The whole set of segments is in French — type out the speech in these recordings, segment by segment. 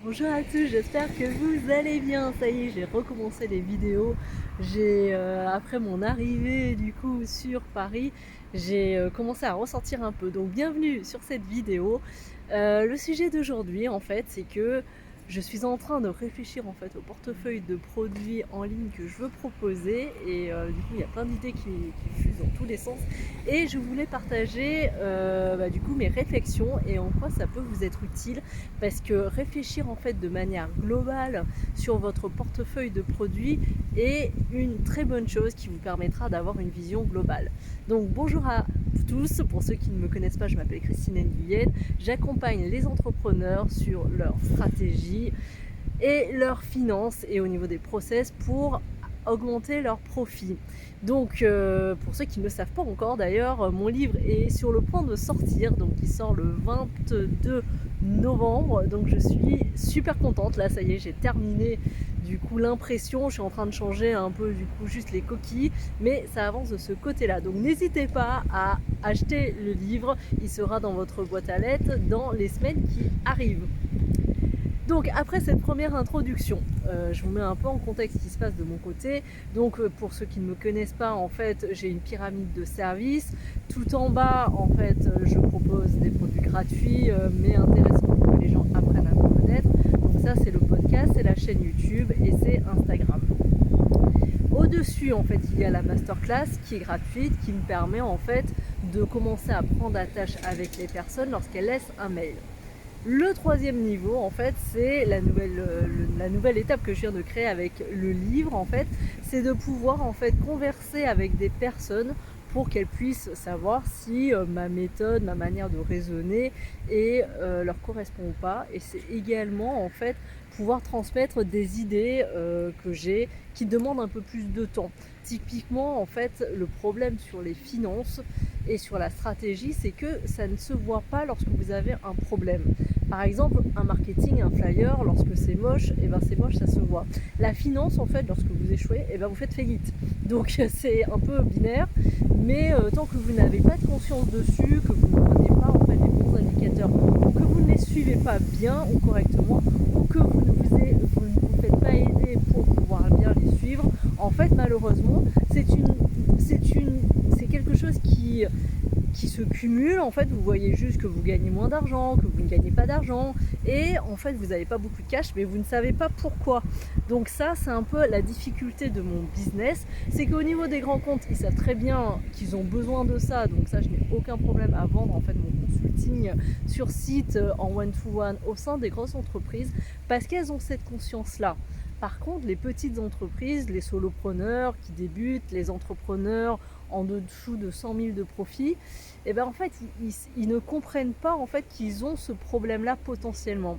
Bonjour à tous, j'espère que vous allez bien. Ça y est, j'ai recommencé les vidéos. Après mon arrivée du coup sur Paris, j'ai commencé à ressortir un peu. Donc bienvenue sur cette vidéo. Le sujet d'aujourd'hui en fait, c'est que je suis en train de réfléchir en fait au portefeuille de produits en ligne que je veux proposer et du coup il y a plein d'idées qui fusent dans tous les sens et je voulais partager du coup mes réflexions et en quoi ça peut vous être utile parce que réfléchir en fait de manière globale sur votre portefeuille de produits est une très bonne chose qui vous permettra d'avoir une vision globale. Donc bonjour à tous, pour ceux qui ne me connaissent pas, je m'appelle Christine Nguyen, j'accompagne les entrepreneurs sur leur stratégie et leurs finances et au niveau des process pour augmenter leurs profits. Donc pour ceux qui ne le savent pas encore d'ailleurs, mon livre est sur le point de sortir, donc il sort le 22 novembre, donc je suis super contente. Là ça y est, j'ai terminé du coup l'impression, je suis en train de changer un peu du coup juste les coquilles, mais ça avance de ce côté là, donc n'hésitez pas à acheter le livre, il sera dans votre boîte à lettres dans les semaines qui arrivent. Donc après cette première introduction, je vous mets un peu en contexte ce qui se passe de mon côté. Donc pour ceux qui ne me connaissent pas, en fait, j'ai une pyramide de services. Tout en bas, en fait, je propose des produits gratuits mais intéressants pour que les gens apprennent à me connaître. Donc ça, c'est le podcast, c'est la chaîne YouTube et c'est Instagram. Au-dessus, en fait, il y a la masterclass qui est gratuite, qui me permet en fait de commencer à prendre attache avec les personnes lorsqu'elles laissent un mail. Le troisième niveau, en fait, c'est la nouvelle étape que je viens de créer avec le livre, en fait, c'est de pouvoir en fait converser avec des personnes pour qu'elles puissent savoir si ma méthode, ma manière de raisonner leur correspond ou pas. Et c'est également en fait pouvoir transmettre des idées que j'ai qui demandent un peu plus de temps. Typiquement, en fait, le problème sur les finances et sur la stratégie, c'est que ça ne se voit pas lorsque vous avez un problème. Par exemple, un marketing, un flyer, lorsque c'est moche, et ben c'est moche, ça se voit. La finance, en fait, lorsque vous échouez, et ben vous faites faillite. Donc c'est un peu binaire, mais tant que vous n'avez pas de conscience dessus, que vous ne prenez pas en fait les bons indicateurs, ou que vous ne les suivez pas bien ou correctement, ou que vous ne vous faites pas aider pour pouvoir bien les suivre, en fait malheureusement c'est quelque chose qui se cumule. En fait, vous voyez juste que vous gagnez moins d'argent, que vous ne gagnez pas d'argent, et en fait, vous n'avez pas beaucoup de cash, mais vous ne savez pas pourquoi. Donc ça, c'est un peu la difficulté de mon business, c'est qu'au niveau des grands comptes, ils savent très bien qu'ils ont besoin de ça, donc ça, je n'ai aucun problème à vendre en fait mon consulting sur site en one-to-one au sein des grosses entreprises, parce qu'elles ont cette conscience-là. Par contre, les petites entreprises, les solopreneurs qui débutent, les entrepreneurs en dessous de 100 000 de profit, et ben en fait, ils ne comprennent pas en fait qu'ils ont ce problème-là potentiellement.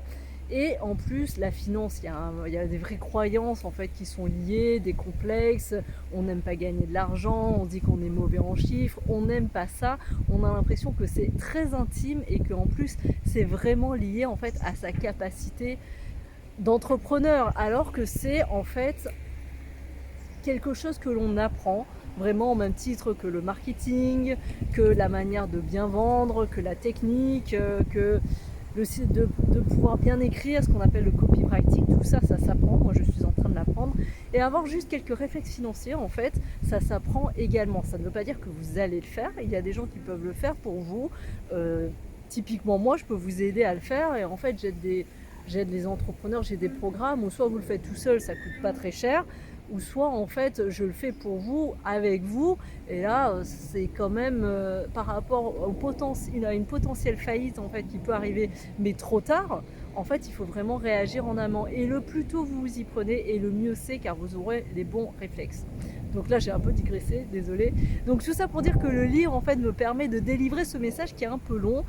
Et en plus, la finance, il y a des vraies croyances en fait qui sont liées, des complexes. On n'aime pas gagner de l'argent, on dit qu'on est mauvais en chiffres, on n'aime pas ça. On a l'impression que c'est très intime et qu'en plus, c'est vraiment lié en fait à sa capacité d'entrepreneur, alors que c'est en fait quelque chose que l'on apprend vraiment au même titre que le marketing, que la manière de bien vendre, que la technique, que de pouvoir bien écrire, ce qu'on appelle le copywriting. Tout ça, ça s'apprend. Moi, je suis en train de l'apprendre. Et avoir juste quelques réflexes financiers, en fait, ça s'apprend également. Ça ne veut pas dire que vous allez le faire. Il y a des gens qui peuvent le faire pour vous. Typiquement, moi, je peux vous aider à le faire. Et en fait, j'aide les entrepreneurs, j'ai des programmes où soit vous le faites tout seul, ça coûte pas très cher, ou soit en fait je le fais pour vous, avec vous, et là c'est quand même par rapport à une potentielle faillite en fait qui peut arriver, mais trop tard. En fait, il faut vraiment réagir en amont, et le plus tôt vous vous y prenez, et le mieux c'est, car vous aurez les bons réflexes. Donc là j'ai un peu digressé, désolé. Donc tout ça pour dire que le livre en fait me permet de délivrer ce message qui est un peu long,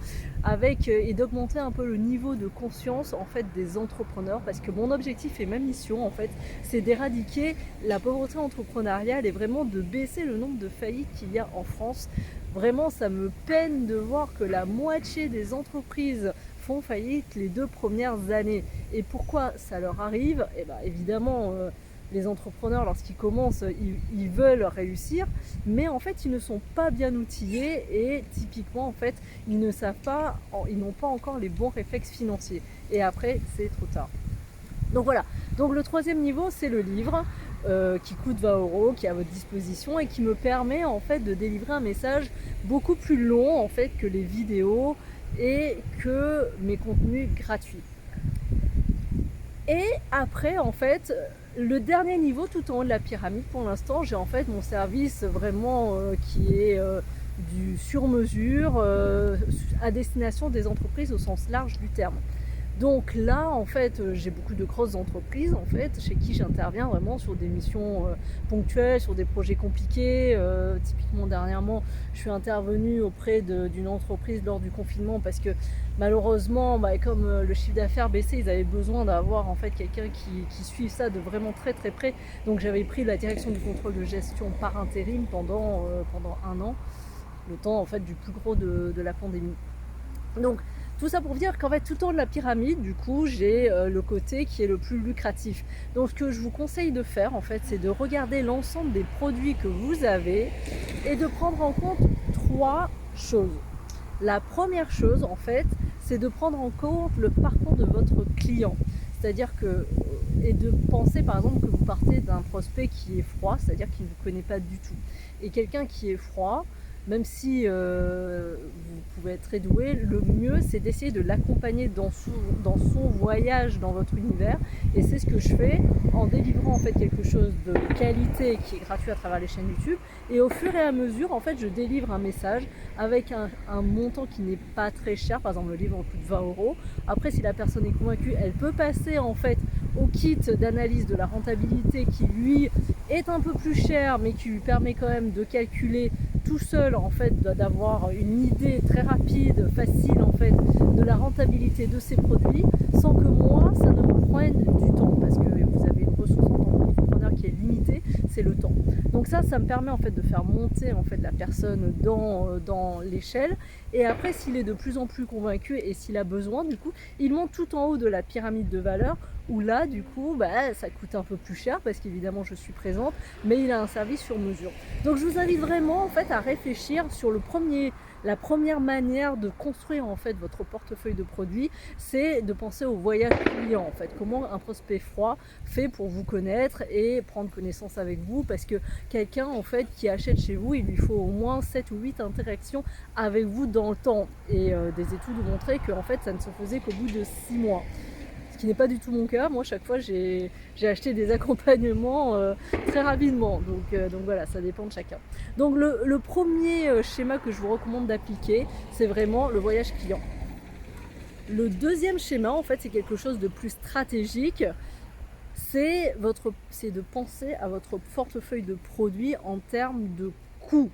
et d'augmenter un peu le niveau de conscience en fait des entrepreneurs, parce que mon objectif et ma mission en fait, c'est d'éradiquer la pauvreté entrepreneuriale et vraiment de baisser le nombre de faillites qu'il y a en France. Vraiment, ça me peine de voir que la moitié des entreprises font faillite les 2 premières années. Et pourquoi ça leur arrive? Eh ben, évidemment, les entrepreneurs, lorsqu'ils commencent, ils veulent réussir, mais en fait, ils ne sont pas bien outillés, et typiquement, en fait, ils n'ont pas encore les bons réflexes financiers. Et après, c'est trop tard. Donc voilà, donc le troisième niveau c'est le livre qui coûte 20 €, qui est à votre disposition et qui me permet en fait de délivrer un message beaucoup plus long en fait que les vidéos et que mes contenus gratuits. Et après en fait le dernier niveau tout en haut de la pyramide, pour l'instant j'ai en fait mon service vraiment qui est du sur-mesure à destination des entreprises au sens large du terme. Donc là, en fait, j'ai beaucoup de grosses entreprises, en fait, chez qui j'interviens vraiment sur des missions ponctuelles, sur des projets compliqués. Typiquement, dernièrement, je suis intervenue auprès d'une entreprise lors du confinement parce que malheureusement, comme le chiffre d'affaires baissait, ils avaient besoin d'avoir en fait quelqu'un qui suive ça de vraiment très très près. Donc j'avais pris la direction du contrôle de gestion par intérim pendant 1 an, le temps en fait du plus gros de la pandémie. Donc tout ça pour dire qu'en fait tout en haut de la pyramide, du coup, j'ai le côté qui est le plus lucratif. Donc ce que je vous conseille de faire en fait, c'est de regarder l'ensemble des produits que vous avez et de prendre en compte 3 choses. La première chose en fait, c'est de prendre en compte le parcours de votre client. C'est-à-dire que, et de penser par exemple que vous partez d'un prospect qui est froid, c'est-à-dire qu'il ne vous connaît pas du tout. Et quelqu'un qui est froid, même si vous pouvez être très doué, le mieux c'est d'essayer de l'accompagner dans son voyage dans votre univers. Et c'est ce que je fais en délivrant en fait quelque chose de qualité qui est gratuit à travers les chaînes YouTube. Et au fur et à mesure, en fait, je délivre un message avec un montant qui n'est pas très cher. Par exemple, le livre coûte 20 €. Après, si la personne est convaincue, elle peut passer en fait au kit d'analyse de la rentabilité qui lui est un peu plus cher, mais qui lui permet quand même de calculer tout seul en fait, d'avoir une idée très rapide, facile en fait, de la rentabilité de ces produits, sans que moi ça ne me prenne du temps, parce que vous avez une ressource en tant qu'entrepreneur qui est limitée, c'est le temps. Donc ça me permet en fait de faire monter en fait la personne dans l'échelle. Et après, s'il est de plus en plus convaincu et s'il a besoin, du coup, il monte tout en haut de la pyramide de valeur, où là, du coup, ça coûte un peu plus cher parce qu'évidemment, je suis présente, mais il a un service sur mesure. Donc, je vous invite vraiment en fait à réfléchir sur la première manière de construire en fait votre portefeuille de produits, c'est de penser au voyage client en fait. Comment un prospect froid fait pour vous connaître et prendre connaissance avec vous, parce que quelqu'un en fait qui achète chez vous, il lui faut au moins 7 ou 8 interactions avec vous dans le temps. Et des études ont montré que en fait ça ne se faisait qu'au bout de 6 mois. Ce qui n'est pas du tout mon cas. Moi, chaque fois, j'ai acheté des accompagnements très rapidement. Donc voilà, ça dépend de chacun. Donc le premier schéma que je vous recommande d'appliquer, c'est vraiment le voyage client. Le deuxième schéma, en fait, c'est quelque chose de plus stratégique. C'est de penser à votre portefeuille de produits en termes de coûts.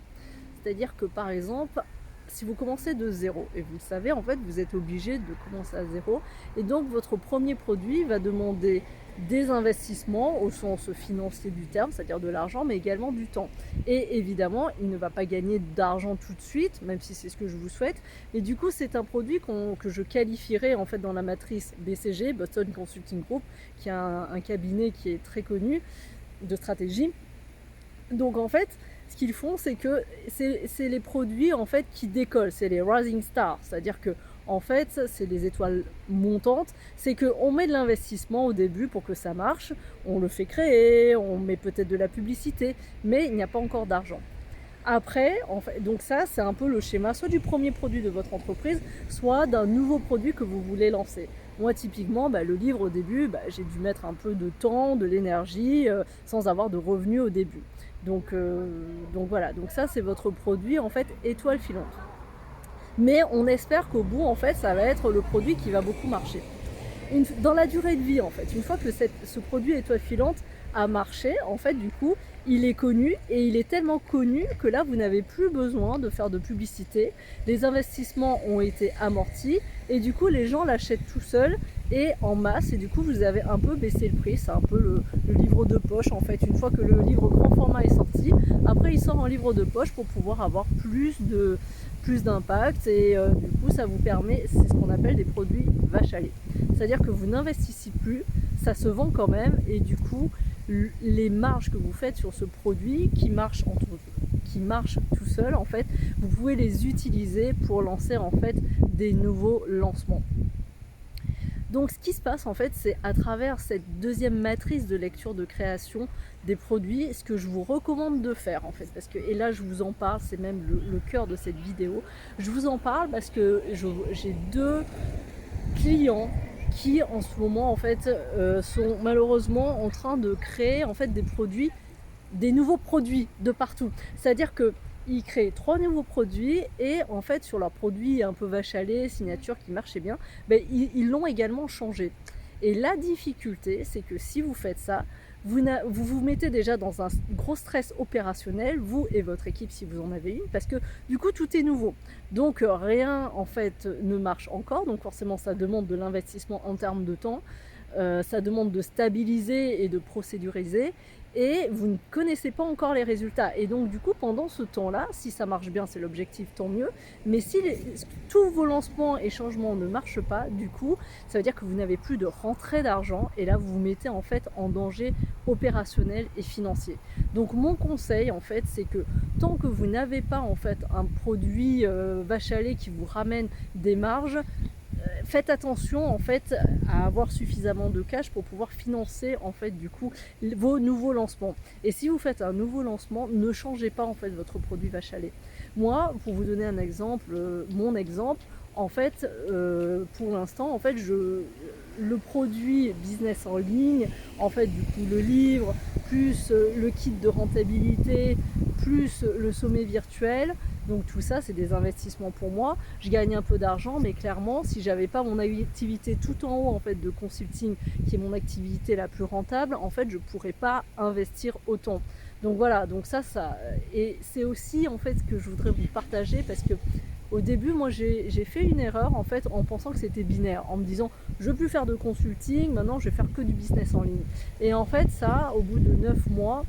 C'est-à-dire que par exemple, si vous commencez de zéro, et vous le savez, en fait, vous êtes obligé de commencer à zéro, et donc votre premier produit va demander des investissements au sens financier du terme, c'est-à-dire de l'argent, mais également du temps. Et évidemment, il ne va pas gagner d'argent tout de suite, même si c'est ce que je vous souhaite. Et du coup, c'est un produit que je qualifierais en fait dans la matrice BCG, Boston Consulting Group, qui est un cabinet qui est très connu de stratégie. Donc en fait, ce qu'ils font, c'est que c'est les produits en fait qui décollent, c'est les rising stars, c'est-à-dire que en fait, c'est des étoiles montantes, c'est qu'on met de l'investissement au début pour que ça marche, on le fait créer, on met peut-être de la publicité, mais il n'y a pas encore d'argent. Après, en fait, donc ça, c'est un peu le schéma, soit du premier produit de votre entreprise, soit d'un nouveau produit que vous voulez lancer. Moi, typiquement, le livre au début, j'ai dû mettre un peu de temps, de l'énergie, sans avoir de revenus au début. Donc voilà, donc ça, c'est votre produit, en fait, étoile filante. Mais on espère qu'au bout, en fait, ça va être le produit qui va beaucoup marcher. Dans la durée de vie, en fait, une fois que ce produit étoile filante a marché, en fait, du coup, il est connu, et il est tellement connu que là, vous n'avez plus besoin de faire de publicité. Les investissements ont été amortis, et du coup, les gens l'achètent tout seuls et en masse, et du coup, vous avez un peu baissé le prix. C'est un peu le livre de poche, en fait. Une fois que le livre grand format est sorti, après, il sort en livre de poche pour pouvoir avoir plus d'impact, et du coup ça vous permet, c'est ce qu'on appelle des produits vache à lait, c'est-à-dire que vous n'investissez plus, ça se vend quand même, et du coup les marges que vous faites sur ce produit qui marche tout seul, en fait, vous pouvez les utiliser pour lancer en fait des nouveaux lancements. Donc ce qui se passe en fait, c'est à travers cette deuxième matrice de lecture de création des produits, ce que je vous recommande de faire en fait, parce que, et là je vous en parle, c'est même le cœur de cette vidéo, je vous en parle parce que j'ai 2 clients qui en ce moment en fait sont malheureusement en train de créer en fait des nouveaux produits de partout. C'est-à-dire que ils créent 3 nouveaux produits et en fait sur leurs produits un peu vache à lait, signature qui marchait bien, ben, ils l'ont également changé. Et la difficulté, c'est que si vous faites ça, vous vous mettez déjà dans un gros stress opérationnel, vous et votre équipe si vous en avez une, parce que du coup tout est nouveau. Donc rien en fait ne marche encore, donc forcément ça demande de l'investissement en termes de temps, ça demande de stabiliser et de procéduriser, et vous ne connaissez pas encore les résultats. Et donc du coup pendant ce temps-là, si ça marche bien c'est l'objectif, tant mieux, mais si tous vos lancements et changements ne marchent pas, du coup ça veut dire que vous n'avez plus de rentrée d'argent, et là vous vous mettez en fait en danger opérationnel et financier. Donc mon conseil en fait, c'est que tant que vous n'avez pas en fait un produit vache à lait qui vous ramène des marges, faites attention en fait à avoir suffisamment de cash pour pouvoir financer en fait du coup vos nouveaux lancements. Et si vous faites un nouveau lancement, ne changez pas en fait votre produit vache à lait. Moi, pour vous donner un exemple, mon exemple, en fait, pour l'instant, en fait, le produit business en ligne, en fait, du coup, le livre, plus le kit de rentabilité, plus le sommet virtuel, donc tout ça, c'est des investissements pour moi. Je gagne un peu d'argent, mais clairement, si j'avais pas mon activité tout en haut en fait de consulting, qui est mon activité la plus rentable, en fait, je pourrais pas investir autant. Donc voilà, donc ça, et c'est aussi en fait ce que je voudrais vous partager, parce que au début, moi, j'ai fait une erreur en fait en pensant que c'était binaire, en me disant je veux plus faire de consulting, maintenant je vais faire que du business en ligne. Et en fait, ça, au bout de 9 mois,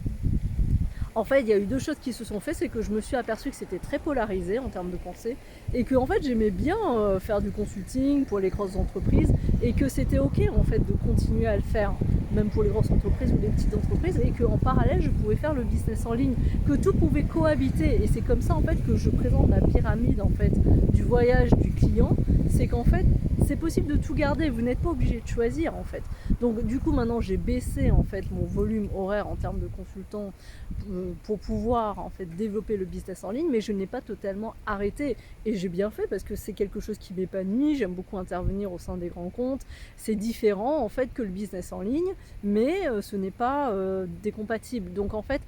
en fait, il y a eu 2 choses qui se sont faites, c'est que je me suis aperçue que c'était très polarisé en termes de pensée, et que en fait j'aimais bien faire du consulting pour les grosses entreprises, et que c'était ok en fait de continuer à le faire, même pour les grosses entreprises ou les petites entreprises, et qu'en parallèle je pouvais faire le business en ligne, que tout pouvait cohabiter. Et c'est comme ça en fait que je présente la pyramide en fait du voyage du client, c'est qu'en fait c'est possible de tout garder, vous n'êtes pas obligé de choisir en fait. Donc du coup maintenant j'ai baissé en fait mon volume horaire en termes de consultants pour pouvoir en fait développer le business en ligne, mais je n'ai pas totalement arrêté, et j'ai bien fait parce que c'est quelque chose qui m'épanouit. J'aime beaucoup intervenir au sein des grands comptes, c'est différent en fait que le business en ligne, mais ce n'est pas décompatible. Donc en fait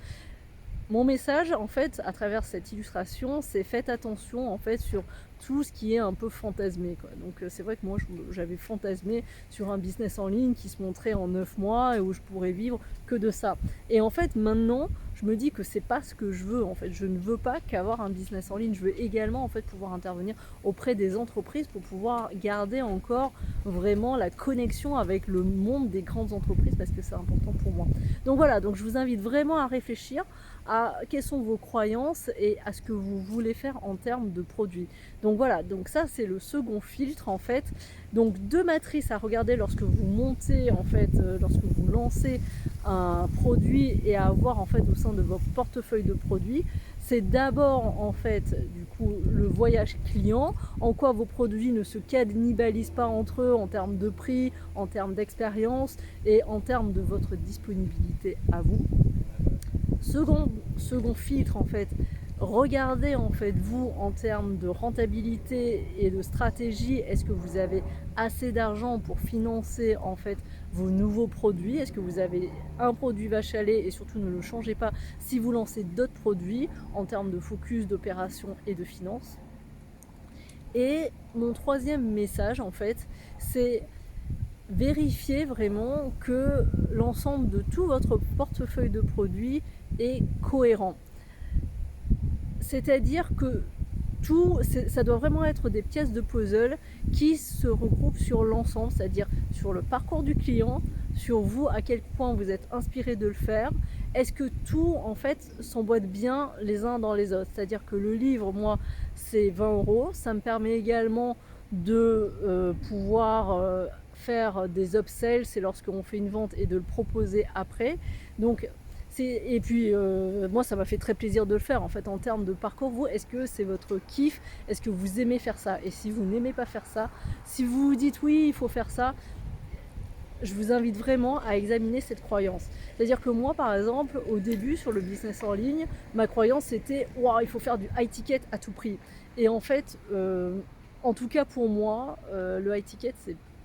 mon message en fait à travers cette illustration, c'est faites attention en fait sur tout ce qui est un peu fantasmé, quoi. Donc c'est vrai que moi j'avais fantasmé sur un business en ligne qui se montrait en 9 mois et où je pourrais vivre que de ça. Et en fait maintenant je me dis que c'est pas ce que je veux en fait. Je ne veux pas qu'avoir un business en ligne, je veux également en fait pouvoir intervenir auprès des entreprises pour pouvoir garder encore vraiment la connexion avec le monde des grandes entreprises, parce que c'est important pour moi. Donc voilà, donc je vous invite vraiment à réfléchir à quelles sont vos croyances et à ce que vous voulez faire en termes de produits. Donc voilà, donc ça c'est le second filtre en fait. Donc 2 matrices à regarder lorsque vous montez en fait, lorsque vous lancez un produit et à avoir en fait au sein de votre portefeuille de produits. C'est d'abord en fait du coup le voyage client, en quoi vos produits ne se cannibalisent pas entre eux en termes de prix, en termes d'expérience et en termes de votre disponibilité à vous. Second filtre en fait, regardez en fait vous en termes de rentabilité et de stratégie, est-ce que vous avez assez d'argent pour financer en fait vos nouveaux produits, est-ce que vous avez un produit vache à lait, et surtout ne le changez pas si vous lancez d'autres produits en termes de focus, d'opération et de finances. Et mon troisième message en fait, c'est vérifiez vraiment que l'ensemble de tout votre portefeuille de produits est cohérent. C'est-à-dire que tout, ça doit vraiment être des pièces de puzzle qui se regroupent sur l'ensemble, c'est-à-dire sur le parcours du client, sur vous, à quel point vous êtes inspiré de le faire. Est-ce que tout en fait s'emboîte bien les uns dans les autres? C'est-à-dire que le livre, moi, c'est 20 €. Ça me permet également de pouvoir faire des upsells, c'est lorsqu'on fait une vente, et de le proposer après. Donc et puis moi ça m'a fait très plaisir de le faire en fait. En termes de parcours, vous, est-ce que c'est votre kiff? Est-ce que vous aimez faire ça? Et si vous n'aimez pas faire ça, si vous vous dites oui il faut faire ça, je vous invite vraiment à examiner cette croyance. C'est-à-dire que moi, par exemple, au début, sur le business en ligne, ma croyance c'était « Waouh, il faut faire du high ticket à tout prix ». Et en fait, en tout cas pour moi, le high ticket,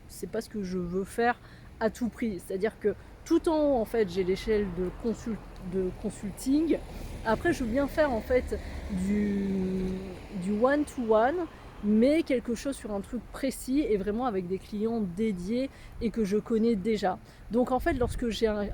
c'est pas ce que je veux faire à tout prix. C'est-à-dire que tout en haut, en fait, j'ai l'échelle de consulting. Après, je veux bien faire en fait du one-to-one, mais quelque chose sur un truc précis et vraiment avec des clients dédiés et que je connais déjà. Donc en fait, lorsque j'avais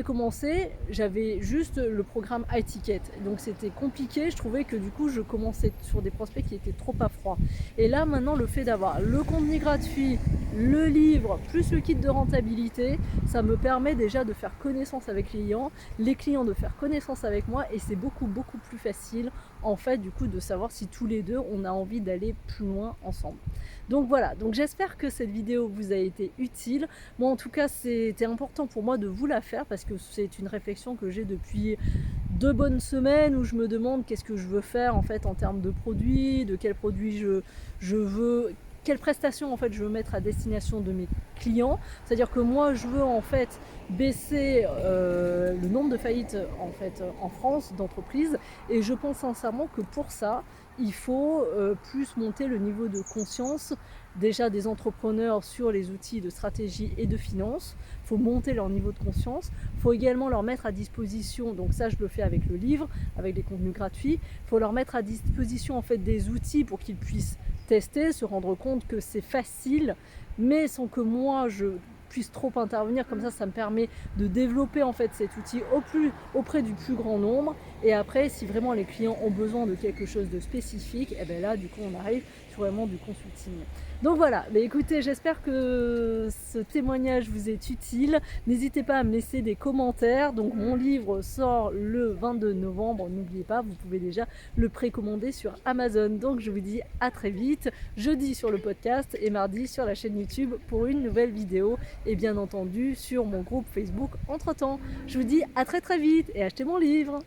commencé, j'avais juste le programme high ticket. Donc c'était compliqué, je trouvais que du coup je commençais sur des prospects qui étaient trop à froid. Et là maintenant, le fait d'avoir le contenu gratuit, le livre, plus le kit de rentabilité, ça me permet déjà de faire connaissance avec les clients de faire connaissance avec moi, et c'est beaucoup plus facile en fait du coup de savoir si tous les deux on a envie d'aller plus loin ensemble. Donc voilà, donc j'espère que cette vidéo vous a été utile. Moi en tout cas c'était important pour moi de vous la faire parce que c'est une réflexion que j'ai depuis 2 bonnes semaines où je me demande qu'est-ce que je veux faire en fait en termes de produits, de quels produits je veux, quelles prestations en fait je veux mettre à destination de mes clients. C'est-à-dire que moi je veux en fait baisser le nombre de faillites en fait en France d'entreprises, et je pense sincèrement que pour ça il faut plus monter le niveau de conscience déjà des entrepreneurs sur les outils de stratégie et de finance. Il faut monter leur niveau de conscience. Il faut également leur mettre à disposition, donc ça je le fais avec le livre, avec les contenus gratuits, il faut leur mettre à disposition en fait des outils pour qu'ils puissent tester, se rendre compte que c'est facile, mais sans que moi je puisse trop intervenir. Comme ça me permet de développer en fait cet outil auprès du plus grand nombre. Et après, si vraiment les clients ont besoin de quelque chose de spécifique, et bien là du coup on arrive sur vraiment du consulting. Donc voilà, mais écoutez, j'espère que ce témoignage vous est utile. N'hésitez pas à me laisser des commentaires. Donc mon livre sort le 22 novembre, n'oubliez pas, vous pouvez déjà le précommander sur Amazon. Donc je vous dis à très vite, jeudi sur le podcast et mardi sur la chaîne YouTube pour une nouvelle vidéo, et bien entendu sur mon groupe Facebook entre temps. Je vous dis à très vite et achetez mon livre.